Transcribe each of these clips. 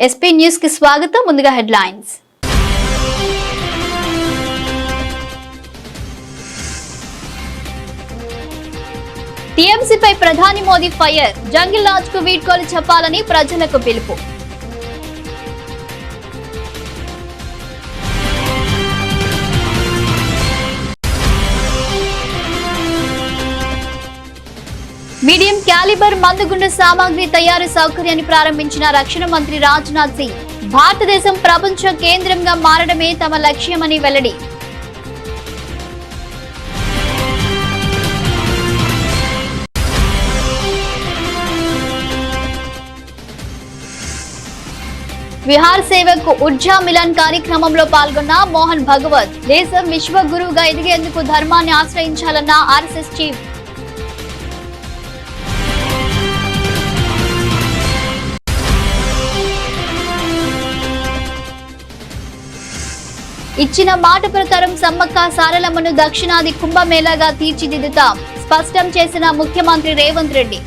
SP news కి స్వాగతం. ముందుగా హెడ్లైన్స్. టీఎంసీపై ప్రధాని మోదీ ఫైర్. జంగిల్ రాజ్ కు వీడ్కోలు చెప్పాలని ప్రజలకు పిలుపు. మీడియం క్యాలిబర్ మందుగుండు సామాగ్రి తయారీ సౌకర్యాన్ని ప్రారంభించిన రక్షణ మంత్రి రాజ్నాథ్ సింగ్. భారతదేశం ప్రపంచ కేంద్రంగా మారడమే తమ లక్ష్యమని వెల్లడి. విహార్ సేవక్ ఉర్జా మిలన్ కార్యక్రమంలో పాల్గొన్న మోహన్ భగవత్. దేశం విశ్వ గురువుగా ఎదిగేందుకు ధర్మాన్ని ఆశ్రయించాలన్న ఆర్ఎస్ఎస్ చీఫ్. ఇచ్చిన మాట ప్రకారం సమ్మక్క సారలమ్మను దక్షిణాది కుంభమేళాగా తీర్చిదిద్దుతాం, స్పష్టం చేసిన ముఖ్యమంత్రి రేవంత్ రెడ్డి.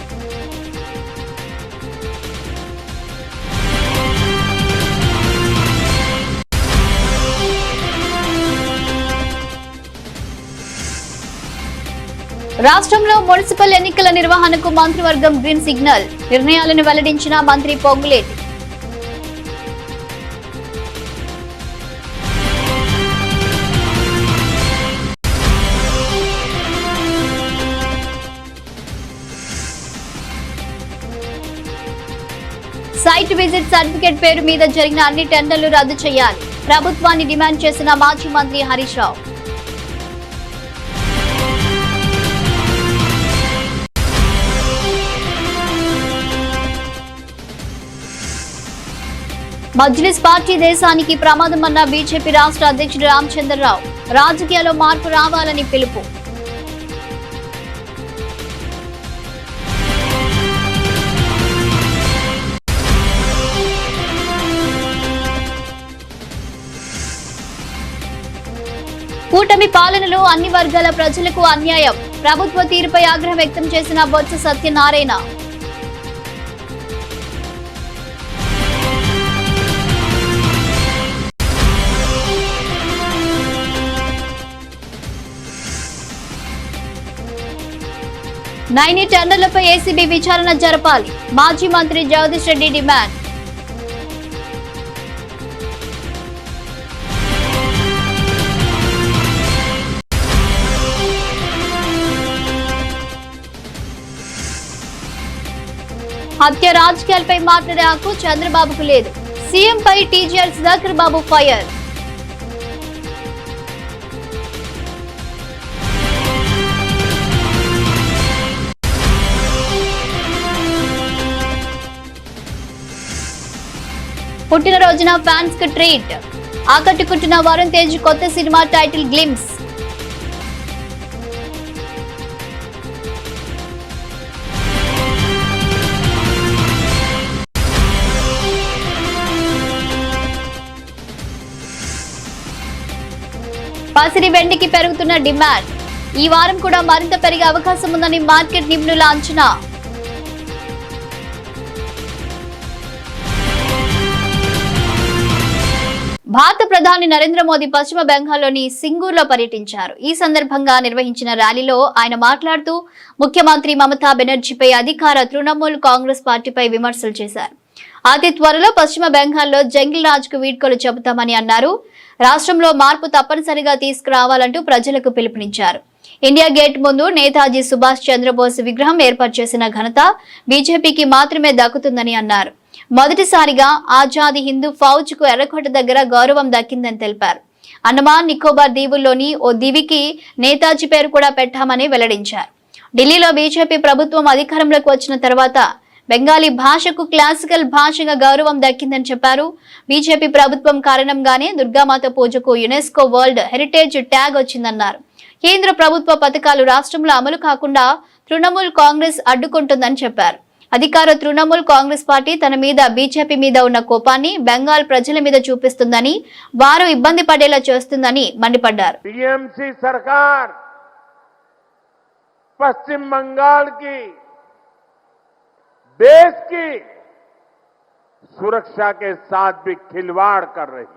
రాష్ట్రంలో మున్సిపల్ ఎన్నికల నిర్వహణకు మంత్రివర్గం గ్రీన్ సిగ్నల్. నిర్ణయాలను వెల్లడించిన మంత్రి పొంగులేటి. సైట్ విజిట్ సర్టిఫికేట్ పేరు మీద జరిగిన అన్ని టెండర్లు రద్దు చేయాలి, ప్రభుత్వాన్ని డిమాండ్ చేసిన మాజీ మంత్రి హరీష్ రావు. మజ్లిస్ పార్టీ దేశానికి ప్రమాదమన్న బీజేపీ రాష్ట్ర అధ్యక్షుడు రామచంద్రరావు. రాజకీయాల్లో మార్పు రావాలని పిలుపు. కూటమి పాలనలో అన్ని వర్గాల ప్రజలకు అన్యాయం. ప్రభుత్వ తీరుపై ఆగ్రహం వ్యక్తం చేసిన బొత్స సత్యనారాయణ. నైని టెండర్లపై ఏసీబీ విచారణ జరపాలి, మాజీ మంత్రి జగదీష్ రెడ్డి డిమాండ్. హత్య రాజకీయాలపై మాట్లాడే హక్కు చంద్రబాబుకు లేదు. సీఎంపై టీజీఆర్ సుధాకర్ బాబు ఫైర్. పుట్టినరోజున ఫ్యాన్స్ కు ట్రీట్. ఆకట్టుకుంటున్న వరుణ్ తేజ్ కొత్త సినిమా టైటిల్ గ్లిమ్స్. పసిడి వెండికి పెరుగుతున్న డిమాండ్. ఈ వారం కూడా మరింత పెరిగే అవకాశం ఉందని మార్కెట్ నిపుణుల అంచనా. భారత ప్రధాని నరేంద్ర మోదీ పశ్చిమ బెంగాల్లోని సింగూర్లో పర్యటించారు. ఈ సందర్భంగా నిర్వహించిన ర్యాలీలో ఆయన మాట్లాడుతూ ముఖ్యమంత్రి మమతా బెనర్జీపై అధికార తృణమూల్ కాంగ్రెస్ పార్టీపై విమర్శలు చేశారు. అతి త్వరలో పశ్చిమ బెంగాల్లో జంగిల్ రాజ్ కు వీడ్కోలు చెబుతామని అన్నారు. రాష్ట్రంలో మార్పు తప్పనిసరిగా తీసుకురావాలంటూ ప్రజలకు పిలుపునిచ్చారు. ఇండియా గేట్ ముందు నేతాజీ సుభాష్ చంద్రబోస్ విగ్రహం ఏర్పాటు చేసిన ఘనత బీజేపీకి మాత్రమే దక్కుతుందని అన్నారు. మొదటిసారిగా ఆజాదీ హిందూ ఫౌజ్ కు ఎర్రకోట దగ్గర గౌరవం దక్కిందని తెలిపారు. అండమాన్ నికోబార్ దీవుల్లోని ఓ దివికి నేతాజీ పేరు కూడా పెట్టామని వెల్లడించారు. ఢిల్లీలో బీజేపీ ప్రభుత్వం అధికారంలోకి వచ్చిన తర్వాత బెంగాలీ భాషకు క్లాసికల్ భాషగా గౌరవం దక్కిందని చెప్పారు. బీజేపీ ప్రభుత్వం కారణంగానే దుర్గామాత పూజకు యునెస్కో వరల్డ్ హెరిటేజ్ ట్యాగ్ వచ్చిందన్నారు. కేంద్ర ప్రభుత్వ పథకాలు రాష్ట్రంలో అమలు కాకుండా తృణమూల్ కాంగ్రెస్ అడ్డుకుంటుందని చెప్పారు. అధికార తృణమూల్ కాంగ్రెస్ పార్టీ తన మీద బీజేపీ మీద ఉన్న కోపాన్ని బెంగాల్ ప్రజల మీద చూపిస్తుందని, వారు ఇబ్బంది పడేలా చేస్తుందని మండిపడ్డారు. टीएमसी सरकार पश्चिम बंगाल की, देश की सुरक्षा के साथ भी खिलवाड़ कर रही है।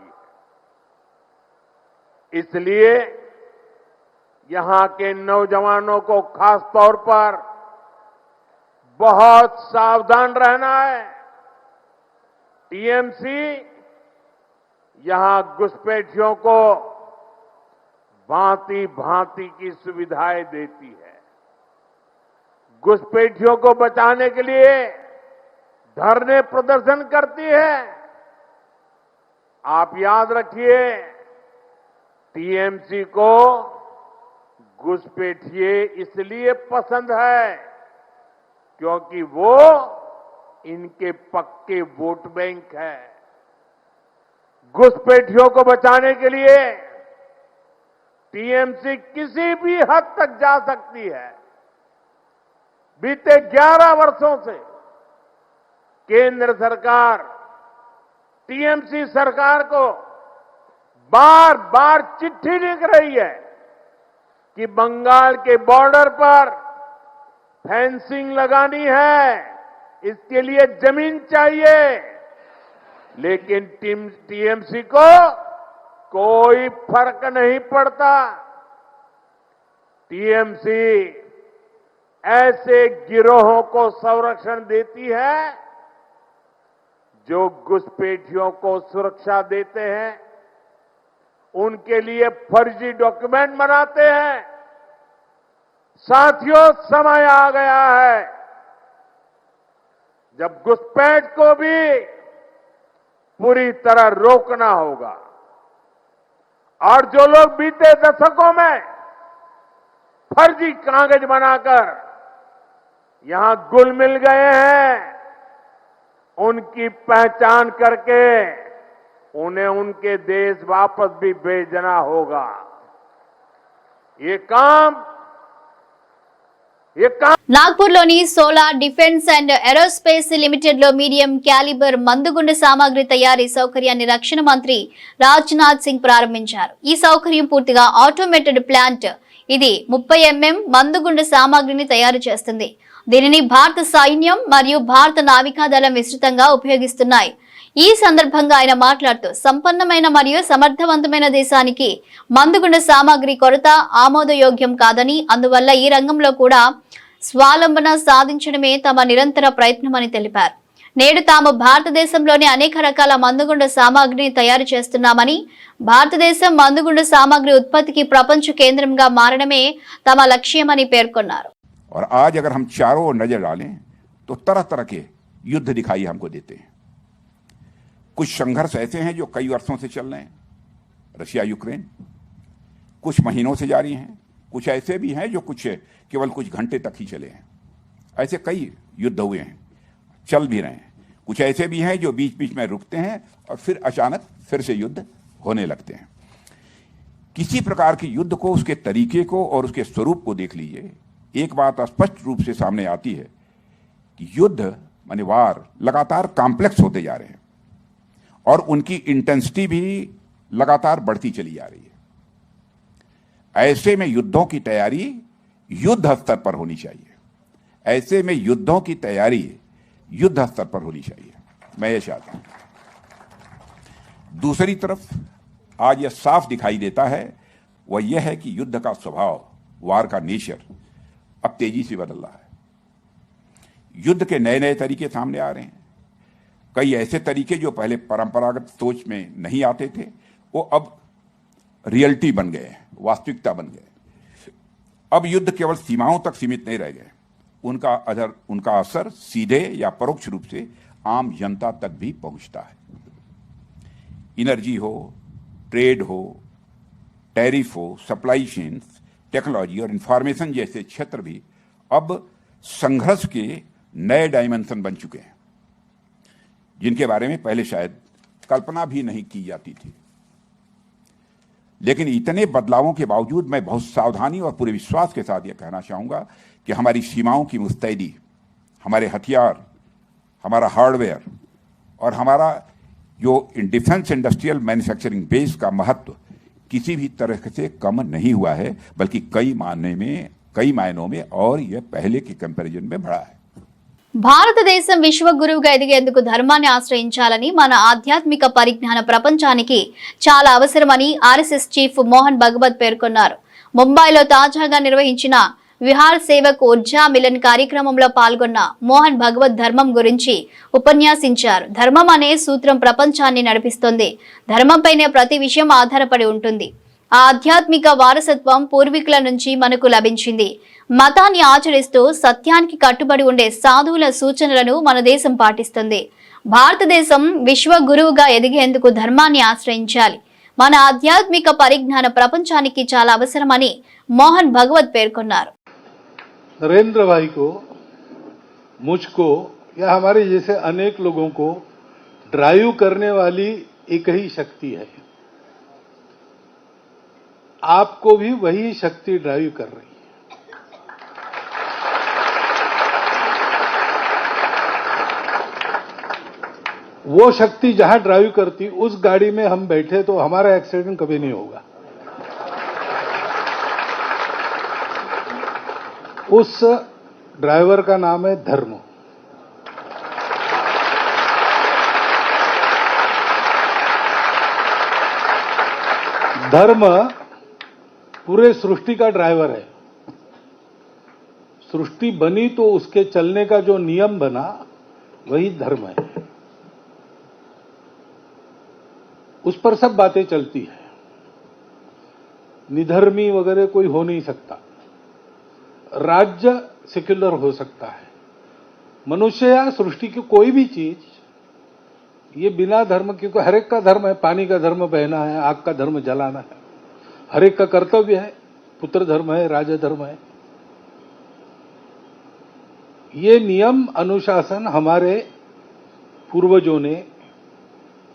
इसलिए यहां के नौजवानों को खास तौर पर बहुत सावधान रहना है। टीएमसी यहां घुसपैठियों को भांति भांति की सुविधाएं देती है। घुसपैठियों को बचाने के लिए धरने प्रदर्शन करती है। आप याद रखिए, टीएमसी को घुसपैठिए इसलिए पसंद है क्योंकि वो इनके पक्के वोट बैंक है। घुसपैठियों को बचाने के लिए टीएमसी किसी भी हद तक जा सकती है। बीते 11 वर्षों से केंद्र सरकार टीएमसी सरकार को बार बार चिट्ठी लिख रही है कि बंगाल के बॉर्डर पर फेंसिंग लगानी है, इसके लिए जमीन चाहिए। लेकिन टीएमसी को कोई फर्क नहीं पड़ता। टीएमसी ऐसे गिरोहों को संरक्षण देती है जो घुसपैठियों को सुरक्षा देते हैं, उनके लिए फर्जी डॉक्यूमेंट बनाते हैं। साथियों, समय आ गया है जब घुसपैठ को भी पूरी तरह रोकना होगा। और जो लोग बीते दशकों में फर्जी कागज बनाकर यहां घुल मिल गए हैं, उनकी पहचान करके उन्हें उनके देश वापस भी भेजना होगा। ये काम నాగ్పూర్లోని solar defence and aerospace limited లో మీడియం క్యాలిబర్ మందుగుండు సామాగ్రి తయారీ సౌకర్యాన్ని రక్షణ మంత్రి రాజ్నాథ్ సింగ్ ప్రారంభించారు. ఈ సౌకర్యం పూర్తిగా ఆటోమేటెడ్ ప్లాంట్. ఇది 30 mm మందుగుండు సామాగ్రిని తయారు చేస్తుంది. దీనిని భారత సైన్యం మరియు భారత నావికాదళం విస్తృతంగా ఉపయోగిస్తున్నాయి. ఈ సందర్భంగా ఆయన మాట్లాడుతూ సంపన్నమైన మరియు సమర్థవంతమైన దేశానికి మందుగుండు సామాగ్రి కొరత ఆమోదయోగ్యం కాదని, అందువల్ల ఈ రంగంలో కూడా స్వావలంబన సాధించడమే తమ నిరంతర ప్రయత్నమని తెలిపారు. నేడు తాము భారతదేశంలోని అనేక రకాల మందుగుండు సామాగ్రిని తయారు చేస్తున్నామని, భారతదేశం మందుగుండు సామాగ్రి ఉత్పత్తికి ప్రపంచ కేంద్రంగా మారడమే తమ లక్ష్యమని పేర్కొన్నారు. और आज अगर हम चारों ओर नजर डालें तो तरह तरह के युद्ध दिखाई हमको देते हैं। कुछ संघर्ष ऐसे हैं जो कई वर्षों से चल रहे हैं, रशिया यूक्रेन, कुछ महीनों से जारी हैं, कुछ ऐसे भी हैं जो केवल कुछ घंटे तक ही चले हैं। ऐसे कई युद्ध हुए हैं, चल भी रहे हैं। कुछ ऐसे भी हैं जो बीच बीच में रुकते हैं और फिर अचानक फिर से युद्ध होने लगते हैं। किसी प्रकार के युद्ध को, उसके तरीके को और उसके स्वरूप को देख लीजिए, एक बात स्पष्ट रूप से सामने आती है कि युद्ध माने वार लगातार कॉम्प्लेक्स होते जा रहे हैं और उनकी इंटेंसिटी भी लगातार बढ़ती चली जा रही है। ऐसे में युद्धों की तैयारी युद्ध स्तर पर होनी चाहिए। ऐसे में युद्धों की तैयारी युद्ध स्तर पर होनी चाहिए, मैं ये चाहता हूं। दूसरी तरफ आज यह साफ दिखाई देता है, वह यह है कि युद्ध का स्वभाव, वार का नेचर अब तेजी से बदल रहा है। युद्ध के नए नए तरीके सामने आ रहे हैं। कई ऐसे तरीके जो पहले परंपरागत सोच में नहीं आते थे, वो अब रियलिटी बन गए, वास्तविकता बन गए। अब युद्ध केवल सीमाओं तक सीमित नहीं रह गए, उनका असर सीधे या परोक्ष रूप से आम जनता तक भी पहुंचता है। एनर्जी हो, ट्रेड हो, टैरिफ हो, सप्लाई चेन्स, टेक्नोलॉजी और इंफॉर्मेशन जैसे क्षेत्र भी अब संघर्ष के नए डायमेंशन बन चुके हैं, जिनके बारे में पहले शायद कल्पना भी नहीं की जाती थी। लेकिन इतने बदलावों के बावजूद मैं बहुत सावधानी और पूरे विश्वास के साथ यह कहना चाहूंगा कि हमारी सीमाओं की मुस्तैदी, हमारे हथियार, हमारा हार्डवेयर और हमारा जो डिफेंस इंडस्ट्रियल मैन्युफैक्चरिंग बेस का महत्व किसी भी तरह से कम नहीं हुआ है, बल्कि कई मायनों में और यह पहले के कंपैरिजन में बढ़ा है। భారతదేశం విశ్వగురువుగా ఎదిగేందుకు ధర్మాన్ని ఆశ్రయించాలని, మన ఆధ్యాత్మిక పరిజ్ఞాన ప్రపంచానికి చాలా అవసరమని ఆర్ఎస్ఎస్ చీఫ్ మోహన్ భగవత్ పేర్కొన్నారు. ముంబైలో తాజాగా నిర్వహించిన విహార్ సేవక్ ఊర్జా మిలన్ కార్యక్రమంలో పాల్గొన్న మోహన్ భగవత్ ధర్మం గురించి ఉపన్యాసించారు. ధర్మం అనే సూత్రం ప్రపంచాన్ని నడిపిస్తుంది. ధర్మంపైనే ప్రతి విషయం ఆధారపడి ఉంటుంది. ఆ ఆధ్యాత్మిక వారసత్వం పూర్వీకుల నుంచి మనకు లభించింది. మతాన్ని ఆచరిస్తూ సత్యానికి కట్టుబడి ఉండే సాధువుల సూచనలను మన దేశం పాటిస్తుంది. భారతదేశం విశ్వ గురువుగా ఎదిగేందుకు ధర్మాన్ని ఆశ్రయించాలి. మన ఆధ్యాత్మిక పరిజ్ఞాన ప్రపంచానికి చాలా అవసరమని మోహన్ భగవత్ పేర్కొన్నారు. नरेंद्र भाई को, मुझको या हमारे जैसे अनेक लोगों को ड्राइव करने वाली एक ही शक्ति है. आपको भी वही शक्ति ड्राइव कर रही है. वो शक्ति जहां ड्राइव करती, उस गाड़ी में हम बैठे तो हमारा एक्सीडेंट कभी नहीं होगा. उस ड्राइवर का नाम है धर्म. धर्म पूरे सृष्टि का ड्राइवर है. सृष्टि बनी तो उसके चलने का जो नियम बना वही धर्म है. उस पर सब बातें चलती है. निधर्मी वगैरह कोई हो नहीं सकता. राज्य सेक्युलर हो सकता है. मनुष्य या सृष्टि की कोई भी चीज ये बिना धर्म के, हर एक का धर्म है. पानी का धर्म बहना है, आग का धर्म जलाना है. हर एक का कर्तव्य है. पुत्र धर्म है, राजा धर्म है. ये नियम अनुशासन हमारे पूर्वजों ने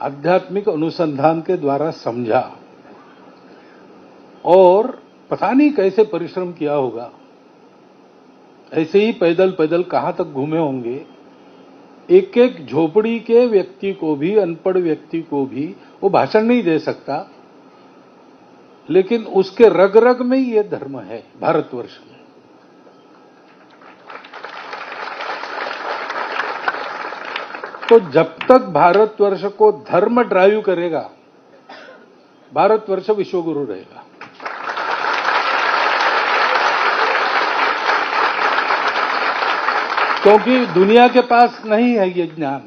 आध्यात्मिक अनुसंधान के द्वारा समझा और पता नहीं कैसे परिश्रम किया होगा. ऐसे ही पैदल पैदल कहां तक घूमे होंगे. एक एक झोपड़ी के व्यक्ति को भी, अनपढ़ व्यक्ति को भी वो भाषण नहीं दे सकता, लेकिन उसके रग रग में ये धर्म है. भारतवर्ष में तो जब तक भारतवर्ष को धर्म ड्राइव करेगा, भारतवर्ष विश्वगुरु रहेगा. क्योंकि दुनिया के पास नहीं है ये ज्ञान.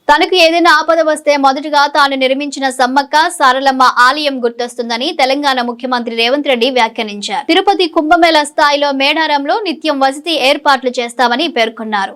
తనకు ఏదైనా ఆపద వస్తే మొదటగా తాను నిర్మించిన సమ్మక్క సారలమ్మ ఆలయం గుర్తొస్తుందని తెలంగాణ ముఖ్యమంత్రి రేవంత్ రెడ్డి వ్యాఖ్యానించారు. తిరుపతి కుంభమేళా స్థాయిలో మేడారంలో నిత్యం వసతి ఏర్పాట్లు చేస్తామని పేర్కొన్నారు.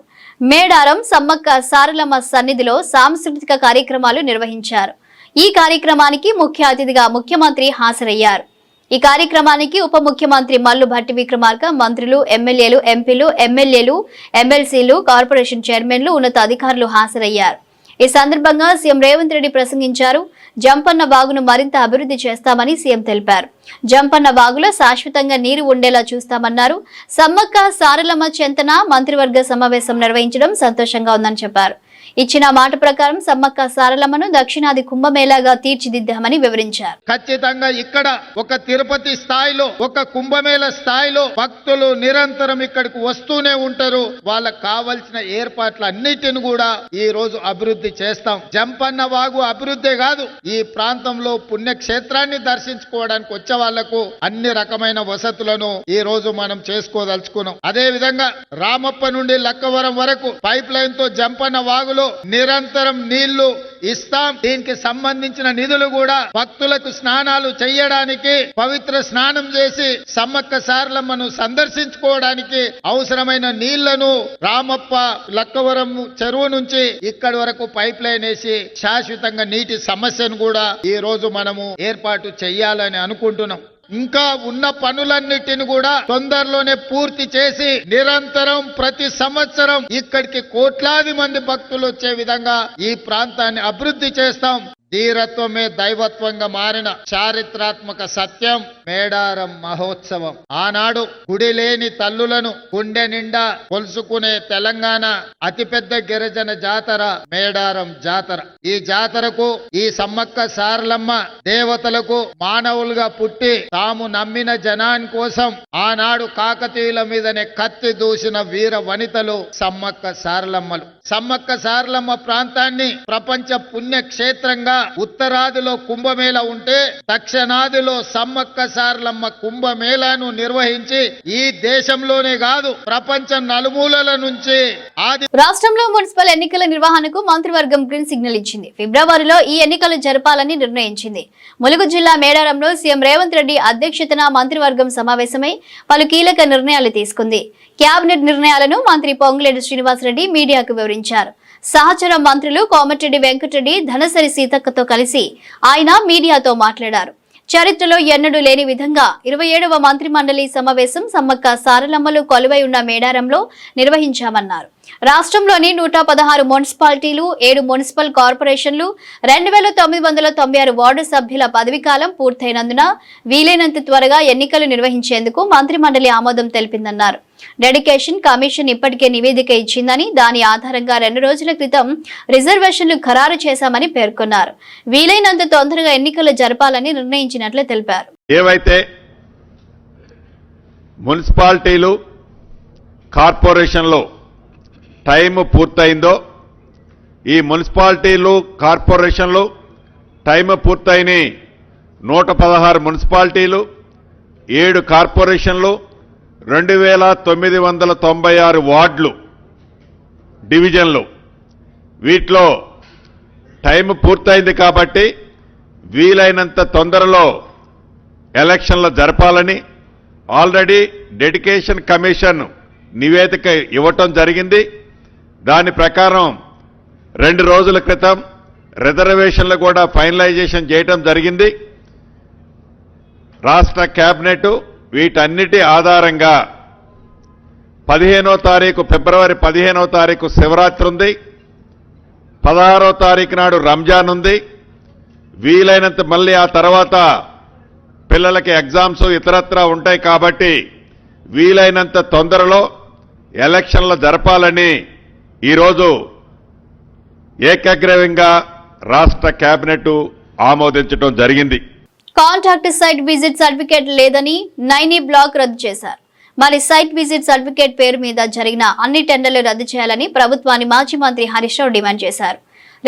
మేడారం సమ్మక్క సారలమ్మ సన్నిధిలో సాంస్కృతిక కార్యక్రమాలు నిర్వహించారు. ఈ కార్యక్రమానికి ముఖ్య అతిథిగా ముఖ్యమంత్రి హాజరయ్యారు. ఈ కార్యక్రమానికి ఉప ముఖ్యమంత్రి మల్లు భట్టి విక్రమార్క, మంత్రులు, ఎమ్మెల్యేలు, ఎంపీలు, ఎమ్మెల్యేలు, ఎమ్మెల్సీలు, కార్పొరేషన్ చైర్మన్లు, ఉన్నత అధికారులు హాజరయ్యారు. ఈ సందర్భంగా సీఎం రేవంత్ రెడ్డి ప్రసంగించారు. జంపన్న వాగును మరింత అభివృద్ధి చేస్తామని సీఎం తెలిపారు. జంపన్న వాగులో శాశ్వతంగా నీరు ఉండేలా చూస్తామన్నారు. సమ్మక్క సారలమ్మ చెంతన మంత్రివర్గ సమావేశం నిర్వహించడం సంతోషంగా ఉందని చెప్పారు. ఇచ్చిన మాట ప్రకారం సమ్మక్క సారలమ్మను దక్షిణాది కుంభమేళాగా తీర్చిదిద్దామని వివరించారు. ఖచ్చితంగా ఇక్కడ ఒక తిరుపతి స్థాయిలో, ఒక కుంభమేళ స్థాయిలో భక్తులు నిరంతరం ఇక్కడికి వస్తూనే ఉంటారు. వాళ్ళకు కావలసిన ఏర్పాట్లన్నిటిని కూడా ఈ రోజు అభివృద్ధి చేస్తాం. జంపన్న వాగు అభివృద్ధి కాదు, ఈ ప్రాంతంలో పుణ్యక్షేత్రాన్ని దర్శించుకోవడానికి వచ్చే వాళ్లకు అన్ని రకమైన వసతులను ఈ రోజు మనం చేసుకోదలుచుకున్నాం. అదే విధంగా రామప్ప నుండి లక్కవరం వరకు పైప్ లైన్ తో జంపన్న వాగులో నిరంతరం నీళ్లు ఇస్తాం. దీనికి సంబంధించిన నిధులు కూడా భక్తులకు స్నానాలు చేయడానికి, పవిత్ర స్నానం చేసి సమ్మక్క సారలమ్మను సందర్శించుకోవడానికి అవసరమైన నీళ్లను రామప్ప లక్కవరం చెరువు నుంచి ఇక్కడి వరకు పైప్ లైన్ వేసి శాశ్వతంగా నీటి సమస్యను కూడా ఈ రోజు మనము ఏర్పాటు చేయాలని అనుకుంటున్నాం. ఇంకా ఉన్న పనులన్నిటిని కూడా తొందరలోనే పూర్తి చేసి నిరంతరం ప్రతి సంవత్సరం ఇక్కడికి కోట్లాది మంది భక్తులు వచ్చే విధంగా ఈ ప్రాంతాన్ని అభివృద్ధి చేస్తాం. ధీరత్వమే దైవత్వంగా మారిన చారిత్రాత్మక సత్యం మేడారం మహోత్సవం. ఆనాడు గుడి లేని తల్లులను గుండె నిండా కొలుసుకునే తెలంగాణ అతిపెద్ద గిరిజన జాతర మేడారం జాతర. ఈ జాతరకు ఈ సమ్మక్క సారలమ్మ దేవతలకు మానవులుగా పుట్టి తాము నమ్మిన జనాని కోసం ఆనాడు కాకతీయుల మీదనే కత్తి దూసిన వీర వనితలు సమ్మక్క సారలమ్మలు. సమ్మక్క సారలమ్మ ప్రాంతాన్ని ప్రపంచ పుణ్యక్షేత్రంగా ఉత్తరాదిలో కుంభమేళ ఉంటే దక్షిణాదిలో సమ్మక్క సారలమ్మ కుంభమేళాను నిర్వహించి ఈ దేశంలోనే కాదు ప్రపంచం నలుమూలల నుంచి రాష్ట్రంలో మున్సిపల్ ఎన్నికల నిర్వహణకు మంత్రివర్గం గ్రీన్ సిగ్నల్ ఇచ్చింది. ఫిబ్రవరిలో ఈ ఎన్నికలు జరపాలని నిర్ణయించింది. ములుగు జిల్లా మేడారంలో సీఎం రేవంత్ రెడ్డి అధ్యక్షతన మంత్రివర్గం సమావేశమై పలు కీలక నిర్ణయాలు తీసుకుంది. కేబినెట్ నిర్ణయాలను మంత్రి పొంగులేటి శ్రీనివాసరెడ్డి మీడియాకు వివరించారు. సహచర మంత్రులు కోమటిరెడ్డి వెంకటరెడ్డి, ధనసరి సీతక్కతో కలిసి ఆయన మీడియాతో మాట్లాడారు. చరిత్రలో ఎన్నడూ లేని విధంగా 27వ మంత్రి మండలి సమావేశం సమ్మక్క సారలమ్మలు కొలువై ఉన్న మేడారంలో నిర్వహించామన్నారు. రాష్ట్రంలోని 116 మున్సిపాలిటీలు, 7 మున్సిపల్ కార్పొరేషన్లు, 2996 వార్డు సభ్యుల పదవీకాలం పూర్తయినందున వీలైనంత త్వరగా ఎన్నికలు నిర్వహించేందుకు మంత్రి మండలి ఆమోదం తెలిపిందన్నారు. డెడికేషన్ కమిషన్ ఇప్పటికే నివేదిక ఇచ్చిందని, దాని ఆధారంగా 2 రోజుల క్రితం రిజర్వేషన్లు ఖరారు చేశామని పేర్కొన్నారు. వీలైనంత తొందరగా ఎన్నికలు జరపాలని నిర్ణయించినట్లు తెలిపారు. ఏవైతే మున్సిపాలిటీలు, కార్పొరేషన్లో టైం పూర్తయిందో, ఈ మున్సిపాలిటీలు, కార్పొరేషన్లు టైం పూర్తయిన 116 మున్సిపాలిటీలు, 7 కార్పొరేషన్లు, 2996 వార్డులు, డివిజన్లు, వీటిలో టైం పూర్తయింది కాబట్టి వీలైనంత తొందరలో ఎలక్షన్లు జరపాలని ఆల్రెడీ డెడికేషన్ కమిషన్ నివేదిక ఇవ్వటం జరిగింది. దాని ప్రకారం 2 రోజుల క్రితం రిజర్వేషన్లు కూడా ఫైనలైజేషన్ చేయటం జరిగింది. రాష్ట్ర కేబినెట్ వీటన్నిటి ఆధారంగా 15వ తారీఖు, ఫిబ్రవరి 15వ తారీఖు శివరాత్రి ఉంది, 16వ తారీఖు నాడు రంజాన్ ఉంది. వీలైనంత మళ్ళీ ఆ తర్వాత పిల్లలకి ఎగ్జామ్స్ ఇతరత్రా ఉంటాయి కాబట్టి వీలైనంత తొందరలో ఎలక్షన్లు జరపాలని ఈరోజు ఏకగ్రీవంగా రాష్ట్ర కేబినెట్ ఆమోదించడం జరిగింది. కాంట్రాక్ట్ సైట్ విజిట్ సర్టిఫికేట్ లేదని 9E బ్లాక్ రద్దు చేశారు. మరి సైట్ విజిట్ సర్టిఫికేట్ పేరు మీద జరిగిన అన్ని టెండర్లు రద్దు చేయాలని ప్రభుత్వాన్ని మాజీ మంత్రి హరీష్ రావు డిమాండ్ చేశారు.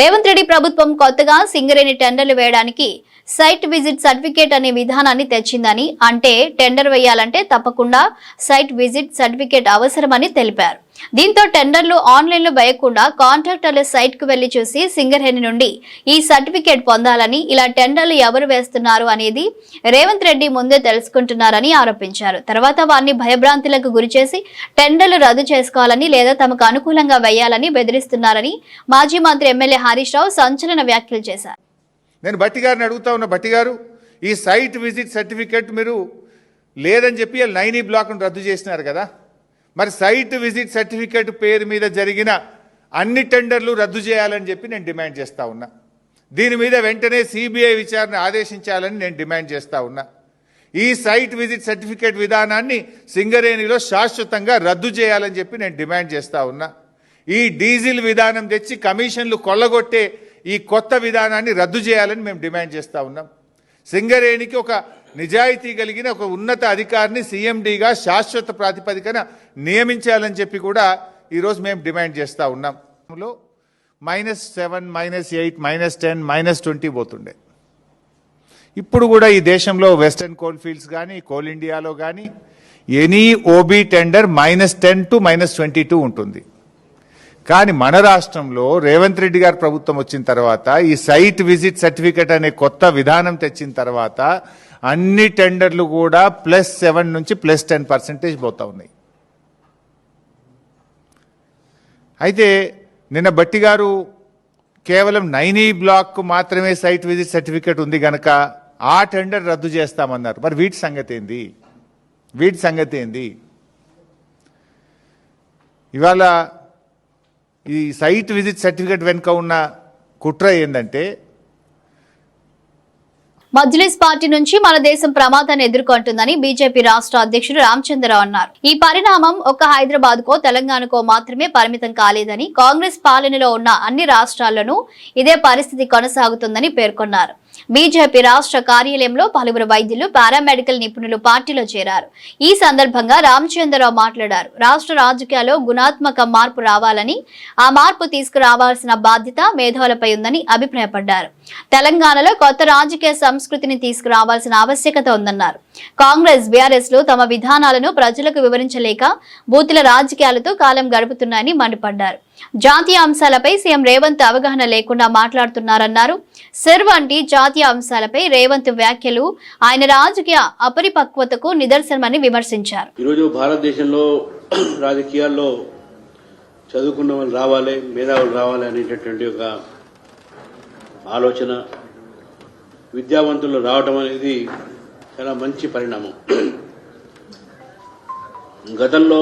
రేవంత్ రెడ్డి ప్రభుత్వం కొత్తగా సింగరేణి టెండర్లు వేయడానికి సైట్ విజిట్ సర్టిఫికేట్ అనే విధానాన్ని తెచ్చిందని, అంటే టెండర్ వేయాలంటే తప్పకుండా సైట్ విజిట్ సర్టిఫికేట్ అవసరమని తెలిపారు. దీంతో టెండర్లు ఆన్లైన్లో వేయకుండా కాంట్రాక్టర్ల సైట్ కు వెళ్లి చూసి సింగరేణి నుండి ఈ సర్టిఫికేట్ పొందాలని, ఇలా టెండర్లు ఎవరు వేస్తున్నారు అనేది రేవంత్ రెడ్డి ముందే తెలుసుకుంటున్నారని ఆరోపించారు. తర్వాత వారిని భయభ్రాంతులకు గురిచేసి టెండర్లు రద్దు చేసుకోవాలని లేదా తమకు అనుకూలంగా వేయాలని బెదిరిస్తున్నారని మాజీ మంత్రి ఎమ్మెల్యే హరీష్ రావు సంచలన వ్యాఖ్యలు చేశారు. నేను భట్టి గారిని అడుగుతా ఉన్నా, భట్టి గారు ఈ సైట్ విజిట్ సర్టిఫికేట్ మీరు లేదని చెప్పి 9E బ్లాక్ను రద్దు చేసినారు కదా, మరి సైట్ విజిట్ సర్టిఫికేట్ పేరు మీద జరిగిన అన్ని టెండర్లు రద్దు చేయాలని చెప్పి నేను డిమాండ్ చేస్తా ఉన్నా. దీని మీద వెంటనే సిబిఐ విచారణ ఆదేశించాలని నేను డిమాండ్ చేస్తా ఉన్నా. ఈ సైట్ విజిట్ సర్టిఫికేట్ విధానాన్ని సింగరేణిలో శాశ్వతంగా రద్దు చేయాలని చెప్పి నేను డిమాండ్ చేస్తా ఉన్నా. ఈ డీజిల్ విధానం తెచ్చి కమిషన్లు కొల్లగొట్టే ఈ కొత్త విధానాన్ని రద్దు చేయాలని మేము డిమాండ్ చేస్తా ఉన్నాం. సింగరేణికి ఒక నిజాయితీ కలిగిన ఒక ఉన్నత అధికారిని సీఎండీగా శాశ్వత ప్రాతిపదికన నియమించాలని చెప్పి కూడా ఈరోజు మేము డిమాండ్ చేస్తూ ఉన్నాం. -7, -8, -10, -20 పోతుండే. ఇప్పుడు కూడా ఈ దేశంలో వెస్టర్న్ కోల్ ఫీల్డ్స్ కానీ, కోల్ ఇండియాలో కానీ ఎనీ ఓబీ టెండర్ -10 to -22 ఉంటుంది. కానీ మన రాష్ట్రంలో రేవంత్ రెడ్డి గారి ప్రభుత్వం వచ్చిన తర్వాత ఈ సైట్ విజిట్ సర్టిఫికేట్ అనే కొత్త విధానం తెచ్చిన తర్వాత అన్ని టెండర్లు కూడా +7 నుంచి +10% పోతా ఉన్నాయి. అయితే నిన్న భట్టి గారు కేవలం 9E బ్లాక్ మాత్రమే సైట్ విజిట్ సర్టిఫికేట్ ఉంది గనక ఆ టెండర్ రద్దు చేస్తామన్నారు. మరి వీటి సంగతి ఏంది? ఇవాళ ఈ సైట్ విజిట్ సర్టిఫికేట్ వెనుక ఉన్న కుట్ర ఏంటంటే మజ్లిస్ పార్టీ నుంచి మన దేశం ప్రమాదాన్ని ఎదుర్కొంటుందని బీజేపీ రాష్ట్ర అధ్యక్షుడు రామచంద్రరావు అన్నారు. ఈ పరిణామం ఒక్క హైదరాబాద్ కో తెలంగాణకో మాత్రమే పరిమితం కాలేదని, కాంగ్రెస్ పాలనలో ఉన్న అన్ని రాష్ట్రాల్లోనూ ఇదే పరిస్థితి కొనసాగుతుందని పేర్కొన్నారు. బీజేపీ రాష్ట్ర కార్యాలయంలో పలువురు వైద్యులు, పారామెడికల్ నిపుణులు పార్టీలో చేరారు. ఈ సందర్భంగా రామచంద్రరావు మాట్లాడారు. రాష్ట్ర రాజకీయాల్లో గుణాత్మక మార్పు రావాలని, ఆ మార్పు తీసుకురావాల్సిన బాధ్యత మేధావులపై ఉందని అభిప్రాయపడ్డారు. తెలంగాణలో కొత్త రాజకీయ సంస్కృతిని తీసుకురావాల్సిన ఆవశ్యకత ఉందన్నారు. కాంగ్రెస్, బీఆర్ఎస్ లు తమ విధానాలను ప్రజలకు వివరించలేక బూతుల రాజకీయాలతో కాలం గడుపుతున్నాయని మండిపడ్డారు. జాతీయ అంశాలపై సీఎం రేవంత్ అవగాహన లేకుండా మాట్లాడుతున్నారన్నారు. సిర్ వంటి జాతీయ అంశాలపై రేవంత్ వ్యాఖ్యలు ఆయన రాజకీయ అపరిపక్వతకు నిదర్శనమని విమర్శించారు. ఈరోజు భారతదేశంలో రాజకీయాల్లో చదువుకున్న వాళ్ళు రావాలి, మేధావులు రావాలి అనేటటువంటి ఒక ఆలోచన, విద్యావంతులు రావటం అనేది చాలా మంచి పరిణామం. గతంలో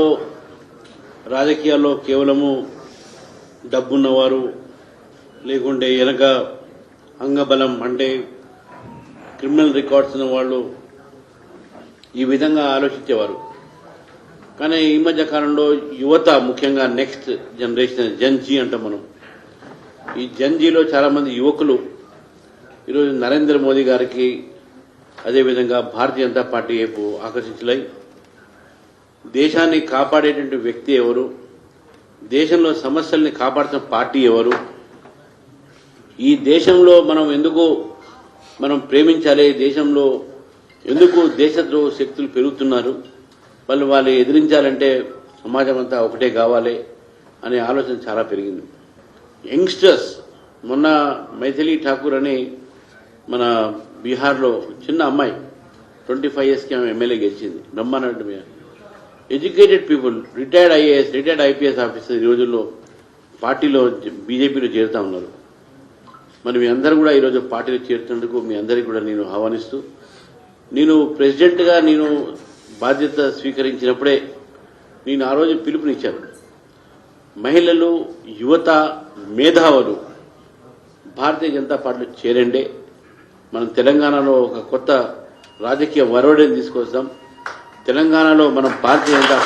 రాజకీయాల్లో కేవలము డబ్బున్నవారు, లేకుంటే వెనక అంగబలం అంటే క్రిమినల్ రికార్డ్స్ ఉన్న వాళ్ళు ఈ విధంగా ఆలోచించేవారు. కానీ ఈ మధ్య కాలంలో యువత, ముఖ్యంగా నెక్స్ట్ జనరేషన్ జన్జీ అంటాం మనం, ఈ జన్జీలో చాలామంది యువకులు ఈరోజు నరేంద్ర మోదీ గారికి, అదేవిధంగా భారతీయ జనతా పార్టీ వైపు ఆకర్షించలై దేశాన్ని కాపాడేటువంటి వ్యక్తి ఎవరు, దేశంలో సమస్యల్ని కాపాడుతున్న పార్టీ ఎవరు, ఈ దేశంలో మనం ప్రేమించాలి, దేశంలో ఎందుకు దేశద్రోహ శక్తులు పెరుగుతున్నారు, వాళ్ళు ఎదిరించాలంటే సమాజం అంతా ఒకటే కావాలి అనే ఆలోచన చాలా పెరిగింది. యంగ్స్టర్స్, మొన్న మైథిలి ఠాకూర్ అని మన బీహార్లో చిన్న అమ్మాయి 25 yearsకి ఆమె ఎమ్మెల్యే గెలిచింది. బ్రహ్మాండ educated people, retired IAS, retired IPS officer ఈ రోజుల్లో పార్టీలో బీజేపీలో చేరుతా ఉన్నారు. మరి మీ అందరూ కూడా ఈరోజు పార్టీలో చేరుతున్నందుకు మీ అందరికీ కూడా నేను ఆహ్వానిస్తూ, నేను ప్రెసిడెంట్గా నేను బాధ్యత స్వీకరించినప్పుడే నేను ఆ రోజు పిలుపునిచ్చాను. మహిళలు, యువత, మేధావులు భారతీయ జనతా పార్టీలో చేరండి, మనం తెలంగాణలో ఒక కొత్త రాజకీయ వరవడిని తీసుకొస్తాం, తెలంగాణలో మనం భారతీయ జనతా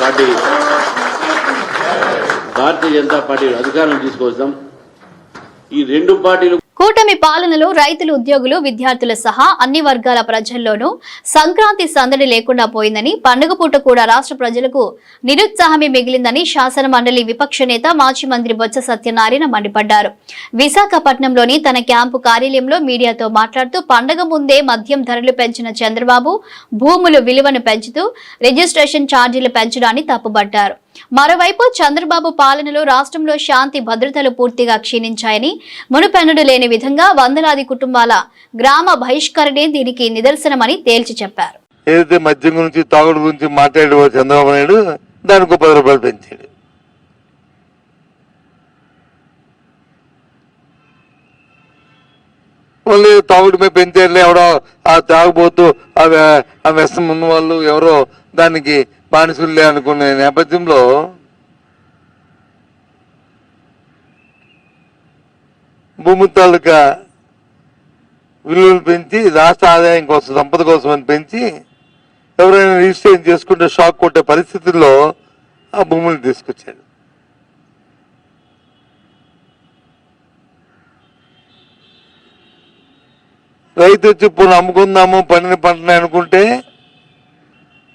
పార్టీ అధికారం తీసుకొస్తాం. ఈ రెండు పార్టీలు కూటమి పాలనలో రైతులు, ఉద్యోగులు, విద్యార్థుల సహా అన్ని వర్గాల ప్రజల్లోనూ సంక్రాంతి సందడి లేకుండా పోయిందని, పండుగ పూట కూడా రాష్ట్ర ప్రజలకు నిరుత్సాహమే మిగిలిందని శాసన మండలి విపక్ష నేత, మాజీ మంత్రి బొత్స సత్యనారాయణ మండిపడ్డారు. విశాఖపట్నంలోని తన క్యాంపు కార్యాలయంలో మీడియాతో మాట్లాడుతూ, పండుగ ముందే మద్యం ధరలు పెంచిన చంద్రబాబు భూముల విలువను పెంచుతూ రిజిస్ట్రేషన్ ఛార్జీలు పెంచడాన్ని తప్పుబట్టారు. మరోవైపు చంద్రబాబు పాలనలో రాష్ట్రంలో శాంతి భద్రతలు పూర్తిగా క్షీణించాయని, మునుపెన్నడూ లేని విధంగా వందలాది కుటుంబాల గ్రామ బహిష్కరణే దీనికి నిదర్శనమని తేల్చి చెప్పారు. ఏదైతే మద్యం గురించి, తాగుడు గురించి మాట్లాడే చంద్రబాబు నాయుడు దానికి 10 రూపాయలు పెంచాడు. ఓన్లీ తాగుడు మీద పెంచారులే, ఎవడో ఆ తాగుబోతూ ఆ వ్యసనం ఉన్న వాళ్ళు ఎవరో దానికి బానిసులే అనుకునే నేపథ్యంలో భూమి తాలూకా విలువలు పెంచి, రాష్ట్ర ఆదాయం కోసం, సంపద కోసం అని పెంచి ఎవరైనా రిజిస్ట్రేషన్ చేసుకుంటే షాక్ కొట్టే పరిస్థితుల్లో ఆ భూములు తీసుకొచ్చాడు. రైతు వచ్చి ఇప్పుడు అమ్ముకుందాము పండిన పంటని అనుకుంటే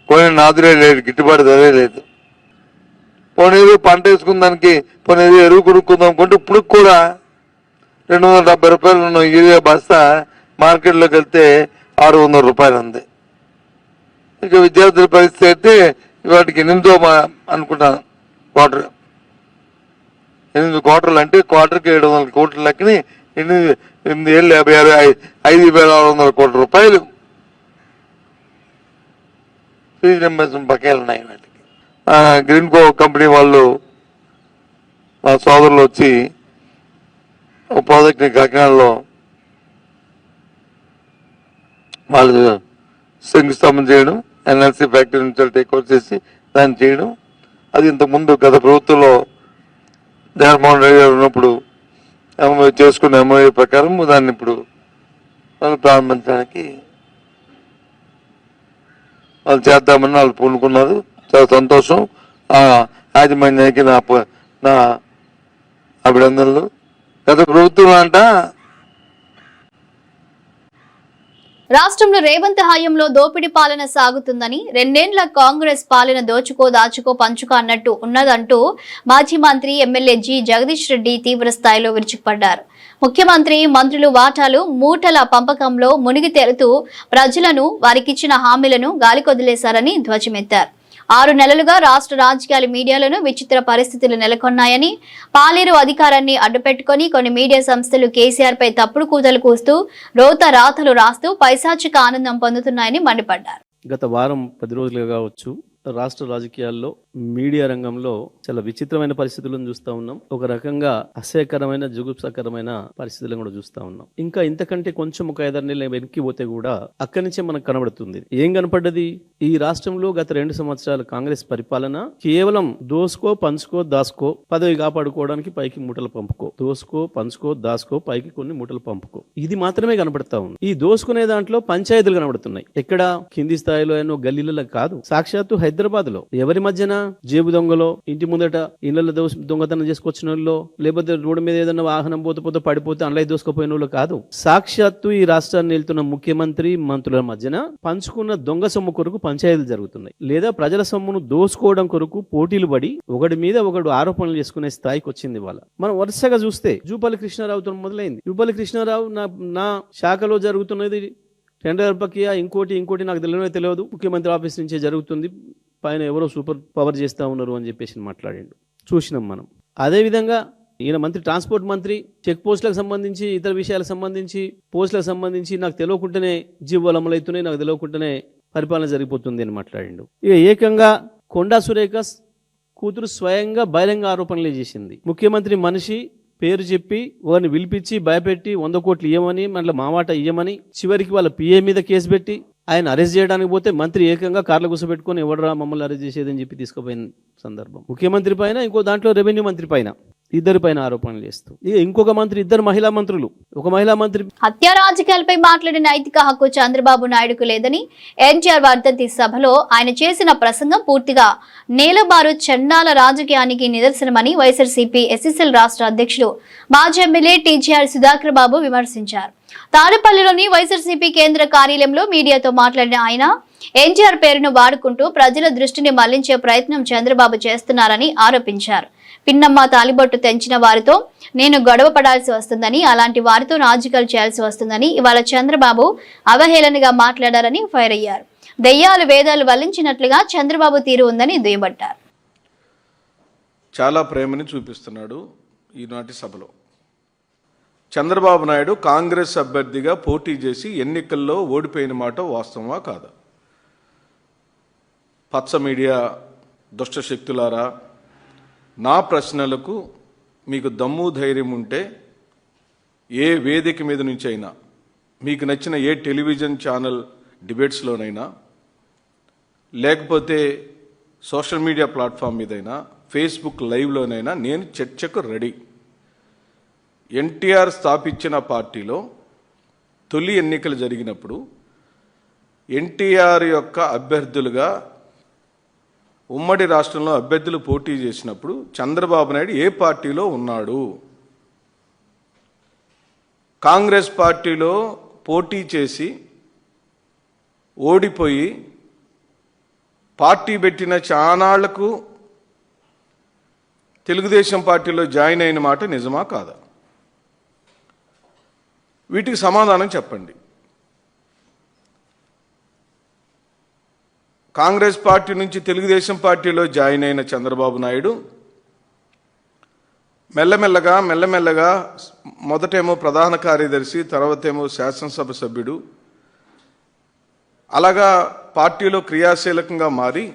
పోనీ నాదులే లేదు, గిట్టుబాటు ధరే లేదు. పోనీ పంట వేసుకున్న దానికి పోనీ ఎరువు కొనుక్కుందాం అనుకుంటే ఇప్పుడు కూడా 270 రూపాయలు ఉన్న యూరియా బస్తా మార్కెట్లోకి వెళ్తే 600 రూపాయలు ఉంది. ఇక విద్యార్థుల పరిస్థితి అయితే వాటికి 8 అనుకుంటాను క్వార్టర్, 8 క్వార్టర్లు అంటే క్వార్టర్కి 700 కోట్ల లెక్కని 8 ఏళ్ళు 5,600 కోట్ల రూపాయలు ఫీజు రింబర్స్మెంట్ బకాయిలు ఉన్నాయి వాటికి. గ్రీన్ కో కంపెనీ వాళ్ళు, మా సోదరులు వచ్చి ఒక ప్రాజెక్ట్ని కాకినాడలో వాళ్ళు శంకుస్థాపన చేయడం, ఎన్ఎల్సీ ఫ్యాక్టరీ నుంచి టేక్ ఓవర్ చేసి దాన్ని చేయడం. అది ఇంతకుముందు గత ప్రభుత్వంలో జగన్మోహన్ రెడ్డి గారు ఉన్నప్పుడు చేసుకున్న ఎంఓఏ ప్రకారం దాన్ని ఇప్పుడు వాళ్ళు ప్రారంభించడానికి వాళ్ళు చేద్దామని వాళ్ళు పూనుకున్నారు. చాలా సంతోషం. ఆ యాజమాన్యానికి నా అభినందనలు. గత ప్రభుత్వం అంట రాష్ట్రంలో రేవంత్ హయాంలో దోపిడీ పాలన సాగుతుందని, 2 ఏళ్ల కాంగ్రెస్ పాలన దోచుకో దాచుకో పంచుకో అన్నట్టు ఉన్నదంటూ మాజీ మంత్రి ఎమ్మెల్యే జి జగదీష్ రెడ్డి తీవ్ర స్థాయిలో విరుచుకుపడ్డారు. ముఖ్యమంత్రి మంత్రులు వాటాలు మూటల పంపకంలో మునిగి తేలుతూ ప్రజలను వారికిచ్చిన హామీలను గాలికొదిలేశారని ధ్వజమెత్తారు. 6 నెలలుగా రాష్ట్ర రాజకీయాల మీడియాలను విచిత్ర పరిస్థితులు నెలకొన్నాయని, పాలేరు అధికారాన్ని అడ్డుపెట్టుకుని కొన్ని మీడియా సంస్థలు కేసీఆర్ పై తప్పుడు కూతలు కూస్తూ రోత రాతలు రాస్తూ పైశాచిక ఆనందం పొందుతున్నాయని మండిపడ్డారు. గత వారం 10 రోజులుగా కావచ్చు రాష్ట్ర రాజకీయాల్లో మీడియా రంగంలో చాలా విచిత్రమైన పరిస్థితులను చూస్తా ఉన్నాం. ఒక రకంగా అసహ్యకరమైన జుగుప్సకరమైన పరిస్థితులను కూడా చూస్తా ఉన్నాం. ఇంకా ఇంతకంటే కొంచెం ఒక 5 నెలలు వెనక్కి పోతే కూడా అక్కడి నుంచే మనకు కనబడుతుంది. ఏం కనపడ్డది? ఈ రాష్ట్రంలో గత 2 సంవత్సరాల కాంగ్రెస్ పరిపాలన కేవలం దోసుకో పంచుకో దాసుకో, పదవి కాపాడుకోవడానికి పైకి మూటలు పంపుకో, దోసుకో పంచుకో దాసుకో, పైకి కొన్ని మూటలు పంపుకో, ఇది మాత్రమే కనబడతా ఉంది. ఈ దోసుకునే దాంట్లో పంచాయతీలు కనబడుతున్నాయి. ఎక్కడ కింది స్థాయిలో ఏమో గల్లీలలో కాదు, సాక్షాత్తు హైదరాబాద్ లో ఎవరి మధ్యన జేబు దొంగలో, ఇంటి ముందట ఇళ్లలో దొంగతనం చేసుకొచ్చిన వాళ్ళు, లేకపోతే రోడ్డు మీద ఏదైనా వాహనం పోతే పడిపోతే అందులో దోసుకుపోయిన వాళ్ళు కాదు, సాక్షాత్తు ఈ రాష్ట్రాన్ని వెళ్తున్న ముఖ్యమంత్రి మంత్రుల మధ్యన పంచుకున్న దొంగ సొమ్ము కొరకు పంచాయతీలు జరుగుతున్నాయి. లేదా ప్రజల సొమ్మును దోసుకోవడం కొరకు పోటీలు పడి ఒకటి మీద ఒకడు ఆరోపణలు చేసుకునే స్థాయికి వచ్చింది వాళ్ళ. మనం వరుసగా చూస్తే జూపల్లి కృష్ణారావుతో మొదలైంది. జూపల్లి కృష్ణారావు నా శాఖలో జరుగుతున్నది టెండర్ ప్రక్రియ, ఇంకోటి నాకు తెలియదు, ముఖ్యమంత్రి ఆఫీస్ నుంచే జరుగుతుంది, పైన ఎవరో సూపర్ పవర్ చేస్తా ఉన్నారు అని చెప్పేసి మాట్లాడిండు. చూసినాం మనం. అదేవిధంగా ఈయన మంత్రి, ట్రాన్స్పోర్ట్ మంత్రి, చెక్ పోస్టులకు సంబంధించి, ఇతర విషయాలకు సంబంధించి, పోస్టులకు సంబంధించి నాకు తెలియకుండానే జీవోలు అమలవుతున్నాయి, నాకు తెలియకుండానే పరిపాలన జరిగిపోతుంది అని మాట్లాడిండు. ఇక ఏకంగా కొండా సురేఖ కూతురు స్వయంగా బహిరంగ ఆరోపణలే చేసింది. ముఖ్యమంత్రి మనిషి పేరు చెప్పి వారిని పిలిపించి భయపెట్టి 100 కోట్లు ఇవ్వమని, మళ్ళీ మావాట ఇవ్వమని, చివరికి వాళ్ళ పిఏ మీద కేసు పెట్టి ఆయన అరెస్ట్ చేయడానికి పోతే మంత్రి ఏకంగా కార్లు కూర్చోబెట్టుకుని ఎవడరా మమ్మల్ని అరెస్ట్ చేసేదని చెప్పి తీసుకుపోయిన సందర్భం. ముఖ్యమంత్రి పైన, ఇంకో దాంట్లో రెవెన్యూ మంత్రి పైన, ఇద్దరి పైన ఆరోపణలు చేస్తూ, ఇక ఇంకొక మంత్రి, 2 మహిళా మంత్రులు, ఒక మహిళా మంత్రి. హత్య రాజకీయాలపై మాట్లాడే నైతిక హక్కు చంద్రబాబు నాయుడుకు లేదని ఎన్టీఆర్ వర్ధంతి సభలో ఆయన చేసిన ప్రసంగం పూర్తిగా నేలబారు చండాల రాజకీయానికి నిదర్శనమని వైఎస్ఆర్సీపీ ఎస్ఎస్ఎల్ రాష్ట్ర అధ్యక్షుడు మాజీ ఎమ్మెల్యే టీజీఆర్ సుధాకర్ బాబు విమర్శించారు. తాడేపల్లిలోని వైఎస్ఆర్సీపీ కేంద్ర కార్యాలయంలో మీడియాతో మాట్లాడిన ఆయన ఎన్టీఆర్ పేరును వాడుకుంటూ ప్రజల దృష్టిని మళ్లించే ప్రయత్నం చంద్రబాబు చేస్తున్నారని ఆరోపించారు. పిన్నమ్మ తాలిబొట్టు తెంచిన వారితో నేను గొడవ పడాల్సి వస్తుందని, అలాంటి వారితో రాజకీయాలు చేయాల్సి వస్తుందని ఇవాళ చంద్రబాబు అవహేళనగా మాట్లాడారని ఫైర్ అయ్యారు. దెయ్యాలు వేదాలు వల్లించినట్లుగా చంద్రబాబు తీరు ఉందని దుయ్యబట్టారు. చాలా ప్రేమని చూపిస్తున్నాడు ఈనాటి సభలో. చంద్రబాబు నాయుడు కాంగ్రెస్ అభ్యర్థిగా పోటీ చేసి ఎన్నికల్లో ఓడిపోయిన మాట వాస్తవమా కాదా? పచ్చ మీడియా దుష్ట శక్తులారా, నా ప్రశ్నలకు మీకు దమ్ము ధైర్యం ఉంటే ఏ వేదిక మీద నుంచి అయినా, మీకు నచ్చిన ఏ టెలివిజన్ ఛానల్ డిబేట్స్లోనైనా, లేకపోతే సోషల్ మీడియా ప్లాట్ఫామ్ మీదైనా, ఫేస్బుక్ లైవ్లోనైనా నేను చర్చకు రెడీ. ఎన్టీఆర్ స్థాపించిన పార్టీలో తొలి ఎన్నికలు జరిగినప్పుడు ఎన్టీఆర్ యొక్క అభ్యర్థులుగా ఉమ్మడి రాష్ట్రంలో అభ్యర్థులు పోటీ చేసినప్పుడు చంద్రబాబు నాయుడు ఏ పార్టీలో ఉన్నాడు? కాంగ్రెస్ పార్టీలో పోటీ చేసి ఓడిపోయి పార్టీ పెట్టిన చానాళ్లకు తెలుగుదేశం పార్టీలో జాయిన్ అయిన మాట నిజమా కాదా? వీటికి సమాధానం చెప్పండి. కాంగ్రెస్ పార్టీ నుంచి తెలుగుదేశం పార్టీలో జాయిన్ అయిన చంద్రబాబు నాయుడు మెల్లమెల్లగా మొదటేమో ప్రధాన కార్యదర్శి, తర్వాతేమో శాసనసభ సభ్యుడు, అలాగా పార్టీలో క్రియాశీలకంగా మారి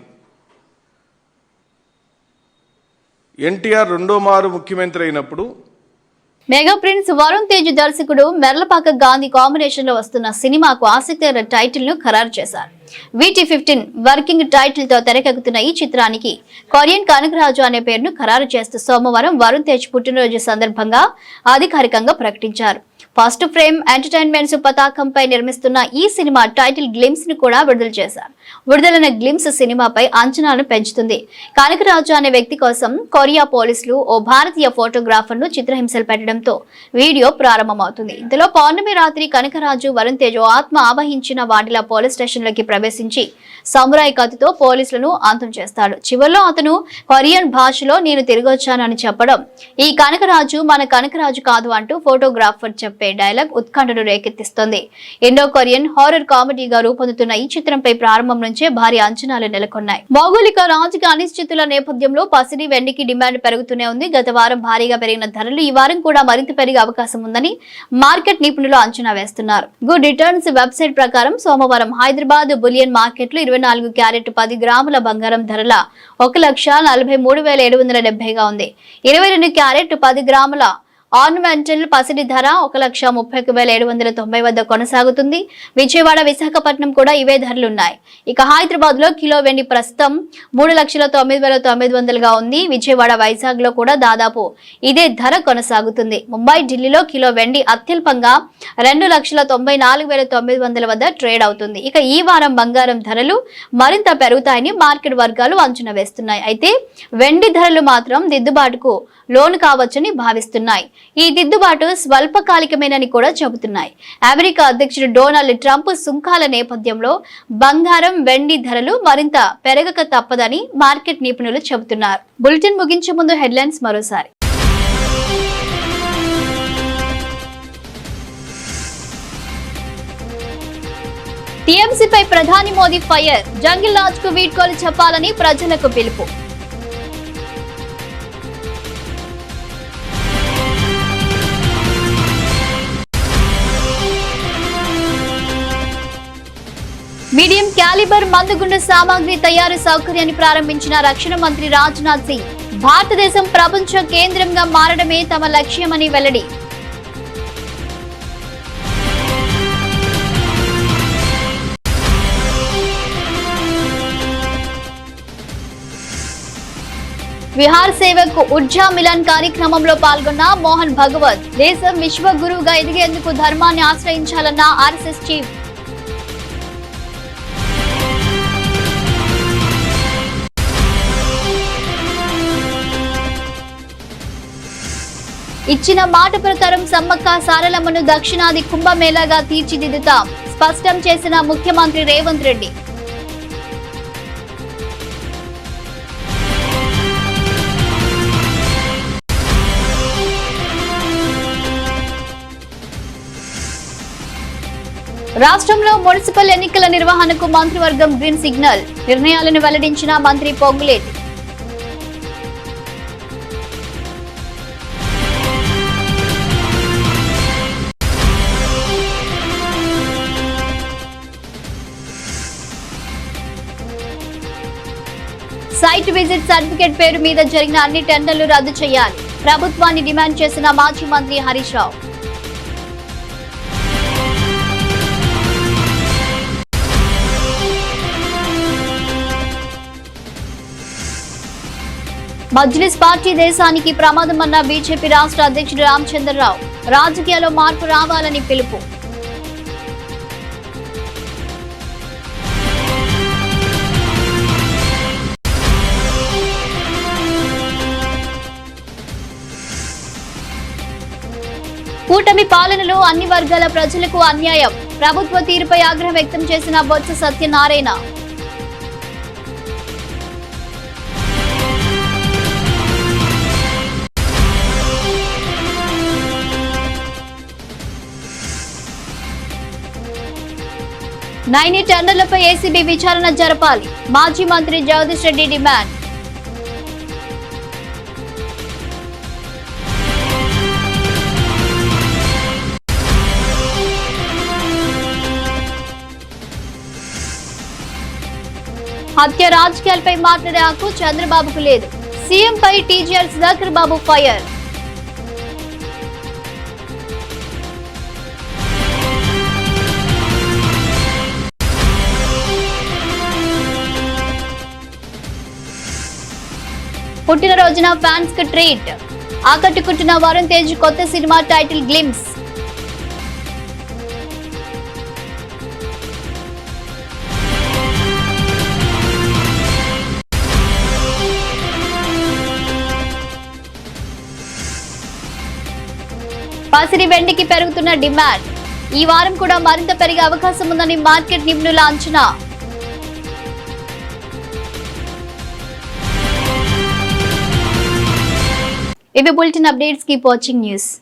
ఎన్టీఆర్ 2వ మారు ముఖ్యమంత్రి అయినప్పుడు మెగా ప్రిన్స్ వరుణ్ తేజ్ దర్శకుడు మెర్లపాక గాంధీ కాంబినేషన్ లో వస్తున్న సినిమాకు ఆసక్తికర టైటిల్ ను ఖరారు చేశారు. VT15 వర్కింగ్ టైటిల్ తో తెరకెక్కుతున్న ఈ చిత్రానికి కొరియన్ కనకరాజు అనే పేరును ఖరారు చేస్తూ సోమవారం వరుణ్ తేజ్ పుట్టినరోజు సందర్భంగా అధికారికంగా ప్రకటించారు. ఫస్ట్ ఫ్రేమ్ ఎంటర్టైన్మెంట్స్ పతాకంపై నిర్మిస్తున్న ఈ సినిమా టైటిల్ గ్లిమ్స్ ను కూడా విడుదల చేశారు. విడుదలైన గ్లిమ్స్ సినిమాపై అంచనాలను పెంచుతుంది. కనకరాజు అనే వ్యక్తి కోసం కొరియా పోలీసులు ఓ భారతీయ ఫోటోగ్రాఫర్ ను చిత్రహింసలు పెట్టడంతో వీడియో ప్రారంభమవుతుంది. ఇందులో పౌర్ణమి రాత్రి కనకరాజు వరుణ్ తేజ్ ఆత్మ ఆవహించిన వాటిలా పోలీస్ స్టేషన్ లోకి ప్రవేశించి సమురాయ్ కత్తితో పోలీసులను అంతం చేస్తాడు. చివరిలో అతను కొరియన్ భాషలో నేను తిరిగొచ్చాను అని చెప్పడం ఈ కనకరాజు మన కనకరాజు కాదు అంటూ ఫోటోగ్రాఫర్ చెప్పే డైలాగ్ ఉత్కంఠను రేకెత్తిస్తోంది. ఇండో కొరియన్ హారర్ కామెడీగా రూపొందుతున్న ఈ చిత్రంపై ప్రారంభం నుంచే భారీ అంచనాలు నెలకొన్నాయి. భౌగోళిక రాజకీయ అనిశ్చితుల నేపథ్యంలో పసిడి వెండికి డిమాండ్ పెరుగుతూనే ఉంది. గత వారం భారీగా పెరిగిన ధరలు ఈ వారం కూడా మరింత పెరిగే అవకాశం ఉందని మార్కెట్ నిపుణులు అంచనా వేస్తున్నారు. గుడ్ రిటర్న్స్ వెబ్సైట్ ప్రకారం సోమవారం హైదరాబాద్ బులియన్ మార్కెట్ లో 24 క్యారెట్ 10 గ్రాముల బంగారం ధరల 1,43,770గా ఉంది. 22 క్యారెట్ 10 గ్రాముల ఆర్నమెంటల్ పసిడి ధర 1,31,790 వద్ద కొనసాగుతుంది. విజయవాడ, విశాఖపట్నం కూడా ఇవే ధరలున్నాయి. ఇక హైదరాబాద్ లో కిలో వెండి ప్రస్తుతం 3,09,900గా ఉంది. విజయవాడ, వైజాగ్ లో కూడా దాదాపు ఇదే ధర కొనసాగుతుంది. ముంబై, ఢిల్లీలో కిలో వెండి అత్యల్పంగా 2,94,900 వద్ద ట్రేడ్ అవుతుంది. ఇక ఈ వారం బంగారం ధరలు మరింత పెరుగుతాయని మార్కెట్ వర్గాలు అంచనా వేస్తున్నాయి. అయితే వెండి ధరలు మాత్రం దిద్దుబాటుకు లోను కావచ్చని భావిస్తున్నాయి. ఈ దిద్దుబాటు స్వల్పకాలికమేనని కూడా చెబుతున్నాయి. అమెరికా అధ్యక్షుడు డొనాల్డ్ ట్రంప్ సుంకాల నేపథ్యంలో బంగారం, వెండి ధరలు మరింత పెరగక తప్పదని మార్కెట్ నిపుణులు చెబుతున్నారు. బులెటిన్ ముగించే ముందు హెడ్లైన్స్ మరోసారి. టీఎంసీపై ప్రధాని మోదీ ఫైర్. జంగిల్ రాజ్ కు వీడ్కోలు చెప్పాలని ప్రజలకు పిలుపు. మీడియం క్యాలిబర్ మందుగుండు సామాగ్రి తయారీ సౌకర్యాన్ని ప్రారంభించిన రక్షణ మంత్రి రాజ్నాథ్ సింగ్. భారతదేశం ప్రపంచ కేంద్రంగా మారడమే తమ లక్ష్యమని వెల్లడి. విహార్ సేవక్ ఉర్జా మిలన్ కార్యక్రమంలో పాల్గొన్న మోహన్ భగవత్. దేశం విశ్వ గురువుగా ఎదిగేందుకు ధర్మాన్ని ఆశ్రయించాలన్న ఆర్ఎస్ఎస్ చీఫ్. ఇచ్చిన మాట ప్రకారం సమ్మక్క సారలమ్మను దక్షిణాది కుంభమేళాగా తీర్చిదిద్దుతాం, స్పష్టం చేసిన ముఖ్యమంత్రి రేవంత్ రెడ్డి. రాష్ట్రంలో మున్సిపల్ ఎన్నికల నిర్వహణకు మంత్రివర్గం గ్రీన్ సిగ్నల్. నిర్ణయాలను వెల్లడించిన మంత్రి పొంగులేటి. సైట్ విజిట్ సర్టిఫికేట్ పేరు మీద జరిగిన అన్ని టెండర్లు రద్దు చేయాలి, ప్రభుత్వాన్ని డిమాండ్ చేసిన మాజీ మంత్రి హరీష్ రావు. మజ్లిస్ పార్టీ దేశానికి ప్రమాదమన్న బీజేపీ రాష్ట్ర అధ్యక్షుడు రామచంద్రరావు. రాజకీయాల్లో మార్పు రావాలని పిలుపు. కూటమి పాలనలో అన్ని వర్గాల ప్రజలకు అన్యాయం, ప్రభుత్వ తీరుపై ఆగ్రహం వ్యక్తం చేసిన బొత్స సత్యనారాయణ. నైని టెండర్లపై ఏసీబీ విచారణ జరపాలి, మాజీ మంత్రి జగదీష్ రెడ్డి డిమాండ్. హత్య రాజకీయాలపై మాట్లాడే హక్కు చంద్రబాబుకు లేదు, సీఎంపై టీజీఆర్ సుధాకర్ బాబు ఫైర్. పుట్టినరోజున ఫ్యాన్స్ కు ట్రీట్, ఆకట్టుకుంటున్న వరుణ్ తేజ్ కొత్త సినిమా టైటిల్ గ్లిమ్స్. పసిడి వెండికి పెరుగుతున్న డిమాండ్. ఈ వారం కూడా మరింత పెరిగే అవకాశం ఉందని మార్కెట్ నిపుణుల అంచనా. ఇవి bulletin updates. Keep watching news.